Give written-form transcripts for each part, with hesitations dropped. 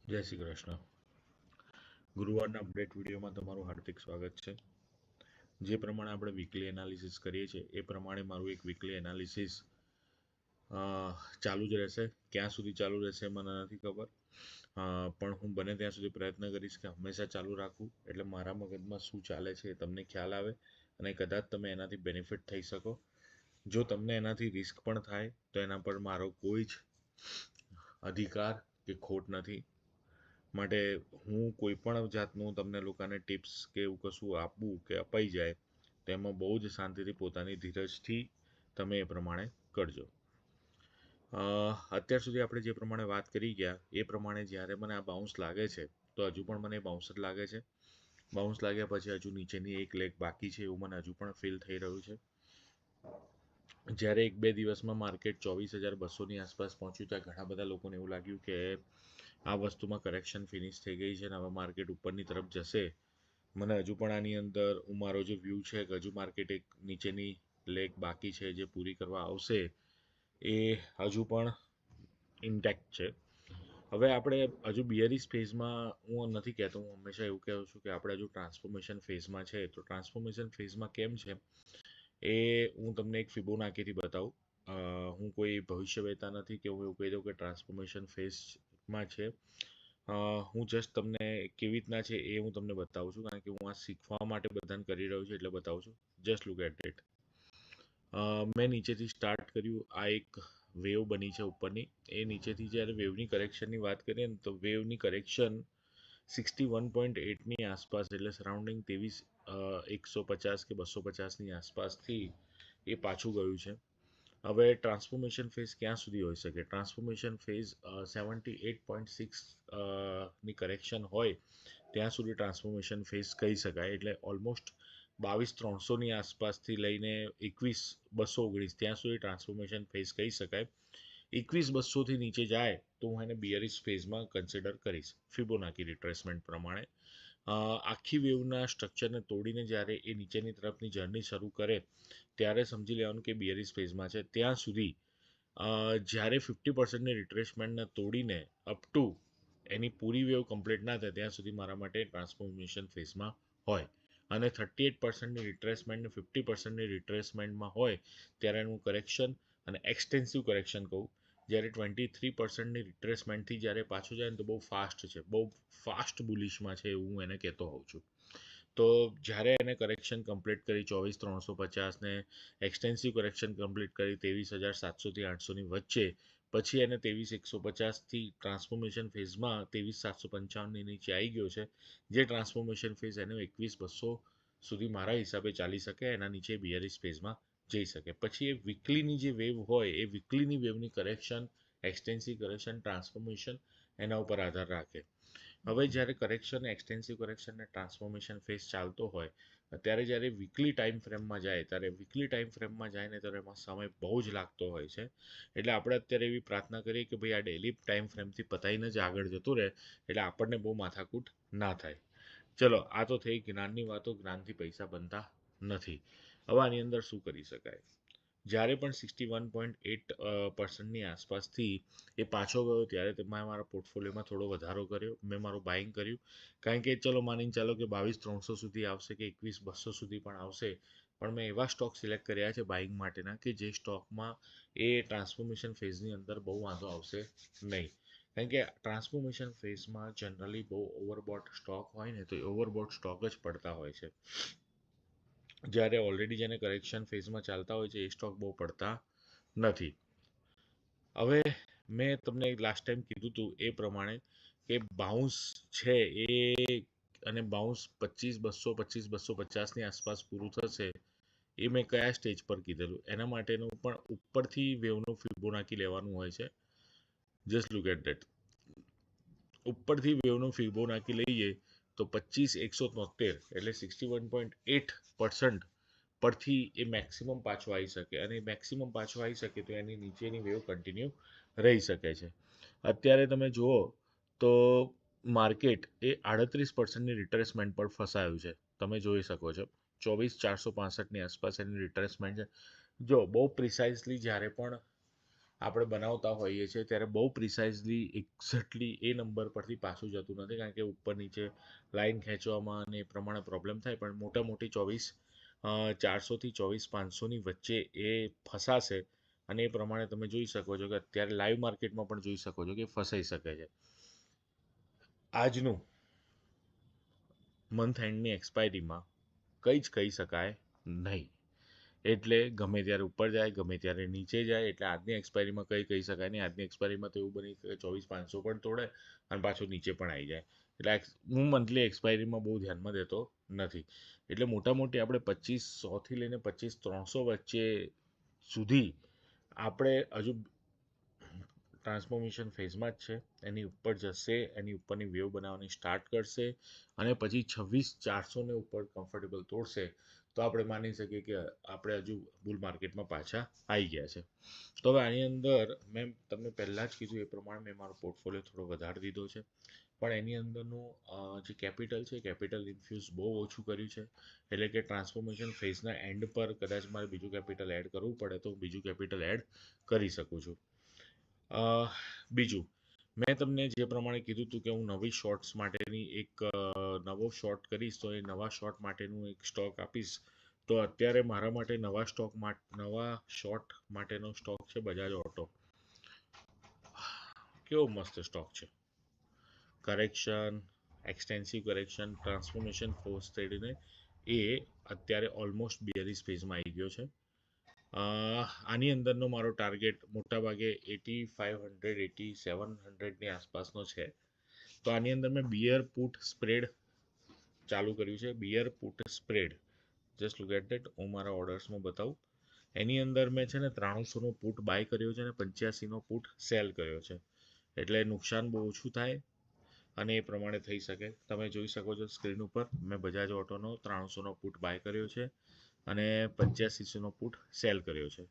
જય શ્રી કૃષ્ણ. ગુરુવારના અપડેટ વિડીયોમાં તમારું હાર્દિક સ્વાગત છે. જે પ્રમાણે આપણે વીકલી એનાલિસિસ કરીએ છીએ એ પ્રમાણે મારું એક વીકલી એનાલિસિસ ચાલુ જ રહેશે. ક્યાં સુધી ચાલુ રહેશે મને નથી ખબર, પણ હું બને ત્યાં સુધી પ્રયત્ન કરીશ કે હંમેશા ચાલુ રાખું, એટલે મારા મગજમાં શું ચાલે છે એ તમને ખ્યાલ આવે અને કદાચ તમે એનાથી બેનિફિટ થઈ શકો. જો તમને એનાથી રિસ્ક પણ થાય તો એના પર મારો કોઈ જ અધિકાર કે ખોટ નથી. માટે હું કોઈ પણ જાતનું તમને લોકોને ટિપ્સ કે એવું કશું આપવું કે અપાઈ જાય તેમાં બહુ જ શાંતિથી પોતાની ધીરજથી તમે એ પ્રમાણે કરજો. અત્યાર સુધી આપણે જે પ્રમાણે વાત કરી ગયા એ પ્રમાણે જ્યારે મને આ બાઉન્સ લાગે છે તો હજુ પણ મને બાઉન્સ જ લાગે છે. બાઉન્સ લાગ્યા પછી હજુ નીચેની એક લેગ બાકી છે એવું મને હજુ પણ ફીલ થઈ રહ્યું છે. જ્યારે 1-2 દિવસમાં માર્કેટ 24,200ની આસપાસ પહોંચ્યું ત્યાં ઘણા બધા લોકોને એવું લાગ્યું કે આ વસ્તુમાં કરેક્શન ફિનિશ થઈ ગઈ છે અને હવે માર્કેટ ઉપરની તરફ જશે. મને હજુ પણ આની અંદર મારો જે વ્યૂ છે કે હજુ માર્કેટ એક નીચેની લેગ બાકી છે જે પૂરી કરવા આવશે, એ હજુ પણ ઇન્ટેક્ટ છે. હવે આપણે હજુ બિયરિશ ફેઝમાં હું નથી કહેતો, હું હંમેશા એવું કહું છું કે આપણે હજુ ટ્રાન્સફોર્મેશન ફેઝમાં છે. તો ટ્રાન્સફોર્મેશન ફેઝમાં કેમ છે એ હું તમને એક ફિબોનાકીથી બતાવું. હું કોઈ ભવિષ્યવેતા નથી કે હું એવું કહી દઉં કે ટ્રાન્સફોર્મેશન ફેઝમાં છે. હું જસ્ટ તમને કેવી રીતના છે એ હું તમને બતાવું છું, કારણ કે હું આ શીખવા માટે બધાને કરી રહ્યો છું એટલે બતાવું છું. Just look at it. મેં નીચેથી સ્ટાર્ટ કર્યું. આ એક વેવ બની છે ઉપરની. એ નીચેથી જ્યારે વેવની કરેક્શનની વાત કરીએ ને તો વેવની કરેક્શન 61.8ની આસપાસ, એટલે સરાઉન્ડિંગ 150 કે 250ની આસપાસથી એ પાછું ગયું છે. હવે ટ્રાન્સફોર્મેશન ફેઝ ક્યાં સુધી હોઈ શકે? ટ્રાન્સફોર્મેશન ફેઝ 78.6 ની કરેક્શન હોય ત્યાં સુધી ટ્રાન્સફોર્મેશન ફેઝ કહી શકાય. એટલે ઓલમોસ્ટ 22,300ની આસપાસથી લઈને 21,219 ત્યાં સુધી ટ્રાન્સફોર્મેશન ફેઝ કહી શકાય. 21,200થી નીચે જાય તો હું એને બિયરિશ ફેઝમાં કન્સિડર કરીશ ફિબોનાકી રિટ્રેસમેન્ટ પ્રમાણે. આખી વેવના સ્ટ્રક્ચરને તોડીને જ્યારે એ નીચેની તરફની જર્ની શરૂ કરે ત્યારે સમજી લેવાનું કે બિયરિશ ફેઝમાં છે. ત્યાં સુધી જ્યારે 50%ની રિટ્રેસમેન્ટને તોડીને up to any puri wave complete ના થાય ત્યાં સુધી મારા માટે ટ્રાન્સફોર્મેશન ફેઝમાં હોય. અને 38%ની રિટ્રેસમેન્ટ 50%ની રિટ્રેસમેન્ટમાં હોય ત્યારે એનું કરેક્શન અને એક્સટેન્સિવ કરેક્શન કહું. જ્યારે 23%ની રિટ્રેસમેન્ટથી જ્યારે પાછું જાય ને તો બહુ ફાસ્ટ છે, બહુ ફાસ્ટ બુલિશમાં છે એવું હું એને કહેતો હોઉં છું. તો જ્યારે એને કરેક્શન કમ્પ્લીટ કરી 24,350ને એક્સટેન્સિવ કરેક્શન કમ્પ્લીટ કરી 23,700થી 800ની વચ્ચે, પછી એને 23,150થી ટ્રાન્સફોર્મેશન ફેઝમાં 23,755ની નીચે આવી ગયો છે. જે ટ્રાન્સફોર્મેશન ફેઝ એને 21,200 સુધી મારા હિસાબે ચાલી શકે, એના નીચે બિયરિશ ફેઝમાં જઈ શકે. પછી એ વીકલીની જે વેવ હોય એ વીકલીની વેવની કરેક્શન, એક્સટેન્સિવ કરેક્શન, ટ્રાન્સફોર્મેશન એના ઉપર આધાર રાખે. હવે જ્યારે કરેક્શન, એક્સટેન્સિવ કરેક્શન અને ટ્રાન્સફોર્મેશન ફેઝ ચાલતો હોય ત્યારે જ્યારે વીકલી ટાઈમ ફ્રેમમાં જાય ને ત્યારે એમાં સમય બહુ જ લાગતો હોય છે. એટલે આપણે અત્યારે એવી પ્રાર્થના કરીએ કે ભાઈ આ ડેલી ટાઈમ ફ્રેમથી પતાવીને જ આગળ જતું રહે એટલે આપણને બહુ માથાકૂટ ના થાય. ચલો, આ તો થઈ જ્ઞાનની વાતો. જ્ઞાનથી પૈસા બનતા નથી. હવે આની અંદર શું કરી શકાય? જ્યારે પણ 61.8%ની આસપાસથી એ પાછો ગયો ત્યારે મેં મારા પોર્ટફોલિયોમાં થોડો વધારો કર્યો, મેં મારું બાઇંગ કર્યું. કારણ કે ચલો માનીને ચાલો કે 22,300 સુધી આવશે કે 21,200 સુધી પણ આવશે, પણ મેં એવા સ્ટોક સિલેક્ટ કર્યા છે બાઇંગ માટેના કે જે સ્ટોકમાં એ ટ્રાન્સફોર્મેશન ફેઝની અંદર બહુ વાંધો આવશે નહીં. કારણ કે ટ્રાન્સફોર્મેશન ફેઝમાં જનરલી બહુ ઓવરબોટ સ્ટોક હોય ને તો એ ઓવરબોટ સ્ટોક જ પડતા હોય છે. જ્યારે ઓલરેડી જેને કરેક્શન ફેઝમાં ચાલતા હોય છે એ સ્ટોક બહુ પડતા નથી. હવે મેં તમને લાસ્ટ ટાઈમ કીધું હતું એ પ્રમાણે કે બાઉન્સ છે એ, અને બાઉન્સ 25,250ની આસપાસ પૂરું થશે એ મેં કયા સ્ટેજ પર કીધેલું એના માટેનું પણ ઉપરથી વેવનું ફિબોનાકી લેવાનું હોય છે. Just look at that. ઉપરથી વેવનું ફિબોનાકી લઈએ તો 25,173 એટલે 61.8% પરથી એ મેક્સિમમ પાછો આવી શકે, અને મેક્સિમમ પાછો આવી શકે તો એની નીચેની વેવ કન્ટિન્યુ રહી શકે છે. અત્યારે તમે જુઓ તો માર્કેટ એ 38%ની રિટ્રેસમેન્ટ પર ફસાયું છે. તમે જોઈ શકો છો 24,465ની આસપાસ એની રિટ્રેસમેન્ટ છે. જો બહુ પ્રિસાઇઝલી જ્યારે પણ આપણે બનાવતા હોઈએ છીએ ત્યારે બહુ પ્રિસાઇઝલી એક્ઝેક્ટલી એ નંબર પરથી પાછું જતું નથી, કારણ કે ઉપર નીચે લાઈન ખેંચવામાં અને એ પ્રમાણે પ્રોબ્લેમ થાય. પણ મોટી 24,400 થી 24,500ની વચ્ચે એ ફસાશે, અને એ પ્રમાણે તમે જોઈ શકો છો કે અત્યારે લાઈવ માર્કેટમાં પણ જોઈ શકો છો કે ફસાઈ શકે છે. આજનું મંથ એન્ડની એક્સપાયરીમાં કંઈ જ કહી શકાય નહીં. એટલે ગમે ત્યારે ઉપર જાય, ગમે ત્યારે નીચે જાય. એટલે આજની એક્સપાયરીમાં કંઈ કહી શકાય નહીં. આજની એક્સપાયરીમાં તો એવું બની કે 24,500 પણ તોડે અને પાછું નીચે પણ આવી જાય. એટલે હું મંથલી એક્સપાયરીમાં બહુ ધ્યાનમાં દેતો નથી. એટલે મોટી આપણે 25,100થી લઈને 25,300 વચ્ચે સુધી આપણે હજુ ટ્રાન્સફોર્મેશન ફેઝમાં જ છે. એની ઉપર જશે, એની ઉપરની વેવ બનાવવાની સ્ટાર્ટ કરશે, અને પછી 26,400ને ઉપર કમ્ફર્ટેબલ તોડશે તો આપણે માની શકીએ કે આપણે હજુ બુલ માર્કેટમાં પાછા આવી ગયા છે. તો હવે આની અંદર મેં તમને પહેલાં જ કીધું એ પ્રમાણે મેં મારો પોર્ટફોલિયો થોડો વધારી દીધો છે, પણ એની અંદરનું જે કેપિટલ છે, કેપિટલ ઇન્ફ્યુઝ બહુ ઓછું કર્યું છે. એટલે કે ટ્રાન્સફોર્મેશન ફેઝના એન્ડ પર કદાચ મારે બીજું કેપિટલ એડ કરવું પડે તો બીજું કેપિટલ એડ કરી શકું છું. બીજું, મેં તમને જે પ્રમાણે કીધું હતું કે હું નવી શોર્ટ્સ માટેની એક નવો શોર્ટ કરીશ, તો એ નવા શોર્ટ માટેનું એક સ્ટોક આપીશ. તો અત્યારે મારા માટે નવા શોર્ટ માટેનો સ્ટોક છે બજાજ ઓટો. કેવો મસ્ત સ્ટોક છે. Correction, extensive correction, transformation force થઈને એ અત્યારે ઓલમોસ્ટ બેરિશ ફેઝમાં આવી ગયો છે. આની અંદરનો મારો ટાર્ગેટ મોટાભાગે 8500 8700ની આસપાસનો છે. તો આની અંદર મેં બિયર પુટ સ્પ્રેડ ચાલુ કર્યું છે. Bear put spread, just look at that. હું મારા ઓર્ડર્સમાં બતાવું. એની અંદર મેં છે ને 300નો પુટ બાય કર્યો છે અને 85નો પુટ સેલ કર્યો છે. એટલે નુકસાન બહુ ઓછું થાય અને એ પ્રમાણે થઈ શકે. તમે જોઈ શકો છો સ્ક્રીન ઉપર, મેં બજાજ ઓટોનો 300નો પુટ બાય કર્યો છે અને 8500નો પુટ સેલ કર્યો છે.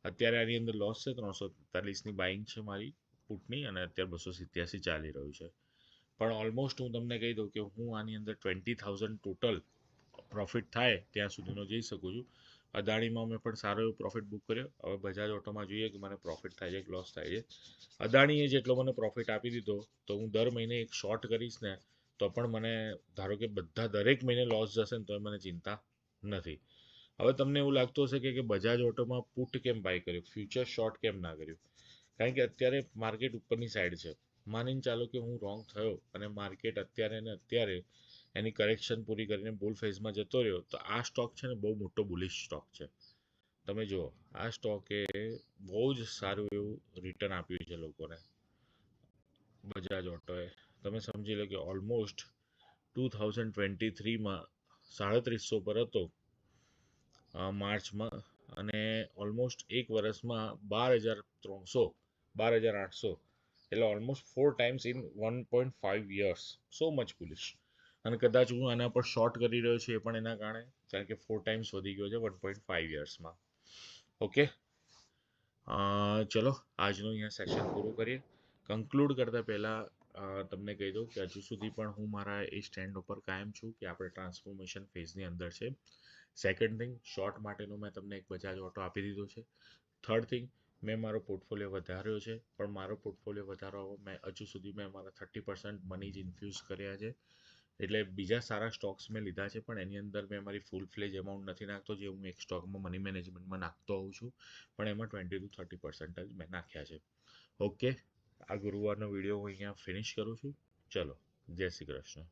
અત્યારે આની અંદર લોસ છે. 343ની બાઇંગ છે મારી પુટની, અને અત્યારે 287 ચાલી રહ્યું છે. પણ ઓલમોસ્ટ હું તમને કહી દઉં કે હું આની અંદર 20,000 ટોટલ પ્રોફિટ થાય ત્યાં સુધીનો જઈ શકું છું. અદાણીમાં મેં પણ સારો એવો પ્રોફિટ બુક કર્યો. હવે બજાજ ઓટોમાં જોઈએ કે મને પ્રોફિટ થાય છે કે લોસ થાય છે. અદાણીએ જેટલો મને પ્રોફિટ આપી દીધો, તો હું દર મહિને એક શોર્ટ કરીશ ને તો પણ મને, ધારો કે દરેક મહિને લોસ જશે ને તો મને ચિંતા નથી. હવે તમને એવું લાગતું હશે કે બજાજ ઓટોમાં પુટ કેમ બાય કર્યું, ફ્યુચર શોર્ટ કેમ ના કર્યું? કારણ કે અત્યારે માર્કેટ ઉપરની સાઈડ છે. માનીને ચાલો કે હું રોંગ થયો અને માર્કેટ અત્યારે ને અત્યારે એની કરેક્શન પૂરી કરીને બુલ ફેઝમાં જતો રહ્યો, તો આ સ્ટોક છે ને બહુ મોટો બુલિશ સ્ટોક છે. તમે જુઓ, આ સ્ટોકે બહુ જ સારું એવું રિટર્ન આપ્યું છે લોકોને. બજાજ ઓટોએ તમે સમજી લો કે ઓલમોસ્ટ 2023માં 350 પર હતો માર્ચમાં, અને ઓલમોસ્ટ એક વર્ષમાં 12,300 12,800, એટલે almost 4 times in 1.5 years. So much bullish. અને કદાચ હું આના પર શોર્ટ કરી રહ્યો છું એ પણ એના કારણે, કારણ કે 4 ટાઈમ્સ વધી ગયો છે 1.5 યર્સમાં. ઓકે, ચલો આજનું અહીંયા સેશન પૂરું કરીએ. કન્ક્લુડ કરતાં પહેલાં તમને કહી દઉં કે હજુ સુધી પણ હું મારા એ સ્ટેન્ડ ઉપર કાયમ છું કે આપણે ટ્રાન્સફોર્મેશન ફેઝની અંદર છે. સેકન્ડ થિંગ, શોર્ટ માટેનું મેં તમને એક બજાજ ઓટો આપી દીધો છે. થર્ડ થિંગ, મેં મારો પોર્ટફોલિયો વધાર્યો છે, પણ મારો પોર્ટફોલિયો વધારવા મેં હજુ સુધી મારા 30% મની જ ઇન્ફ્યુઝ કર્યા છે. એટલે બીજા સારા સ્ટોક્સ મેં લીધા છે, પણ એની અંદર મેં મારી ફૂલ ફ્લેજ અમાઉન્ટ નથી નાખતો, જે હું એક સ્ટોકમાં મની મેનેજમેન્ટમાં નાખતો હોઉં છું, પણ એમાં 20 to 30% જ મેં નાખ્યા છે. ઓકે, આ ગુરુવારનો વિડીયો હું અહીંયા ફિનિશ કરું છું. ચલો, જય શ્રી કૃષ્ણ.